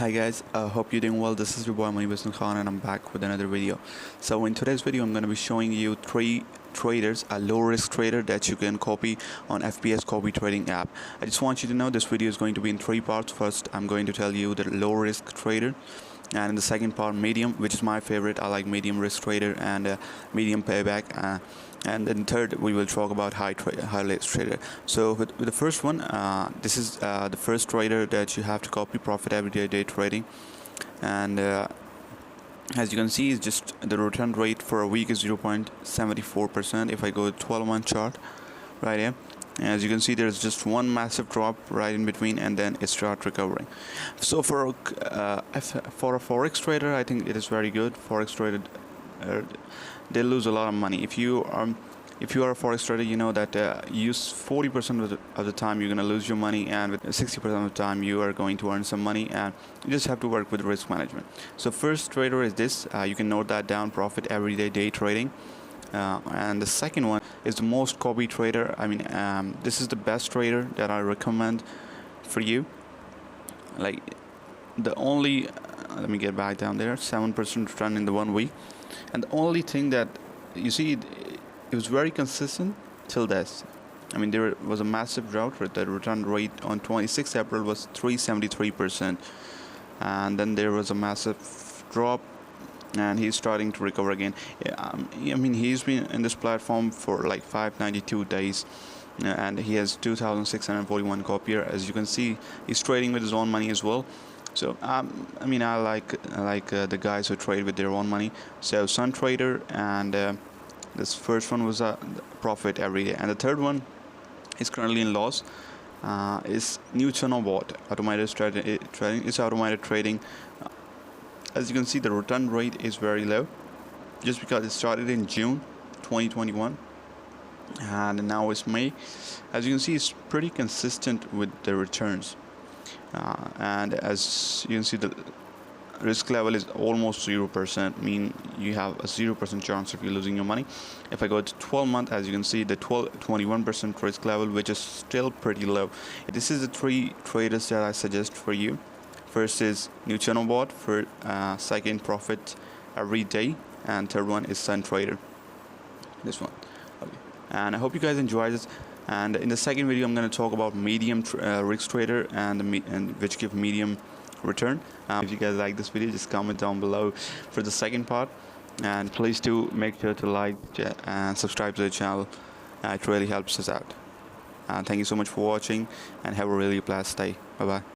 Hi guys, hope you're doing well. This is your boy Money Business Khan and I'm back with another video. So in today's video I'm going to be showing you three traders, a low risk trader that you can copy on FBS Copytrading app. I just want you to know this video is going to be in three parts. First I'm going to tell you the low risk trader, and in the second part medium, which is my favorite. I like medium risk trader and medium payback, and then third we will talk about high risk trader. So with the first one, this is the first trader that you have to copy, profit everyday day trading. And as you can see, it's just the return rate for a week is 0.74%. if I go to 12-month chart right here, as you can see, there's just one massive drop right in between and then it starts recovering. So for a forex trader, I think it is very good. Forex trader, they lose a lot of money. If you are a forex trader, you know that you 40% of the time you're going to lose your money, and with 60% of the time you are going to earn some money, and you just have to work with risk management. So first trader is this, you can note that down, profit everyday day trading. And the second one is the most copy trader. I mean, this is the best trader that I recommend for you. Like the only let me get back down there, 7% return in the 1 week, and the only thing that you see, it was very consistent till this. I mean, there was a massive drought. The return rate on 26th April was 373%, and then there was a massive drop, and he's starting to recover again. I mean, he's been in this platform for like 592 days, and he has 2,641 copier. As you can see, he's trading with his own money as well. So I mean, I like the guys who trade with their own money. So Sun Trader, and this first one was a profit every day, and the third one is currently in loss. Is Withou bot automated trading. It's automated trading. As you can see, the return rate is very low, just because it started in June 2021 and now it's May. As you can see, it's pretty consistent with the returns, and as you can see, the risk level is almost 0%, mean you have a 0% chance of you losing your money. If I go to 12 month, as you can see, the 21% risk level, which is still pretty low. This is the three traders that I suggest for you. First is Withou bot, for second profit every day, and third one is Sun Trader, this one. Okay. And I hope you guys enjoy this. And in the second video, I'm going to talk about medium risk trader and which give medium return. If you guys like this video, just comment down below for the second part, and please do make sure to like and subscribe to the channel. It really helps us out. Thank you so much for watching, and have a really blessed day. Bye bye.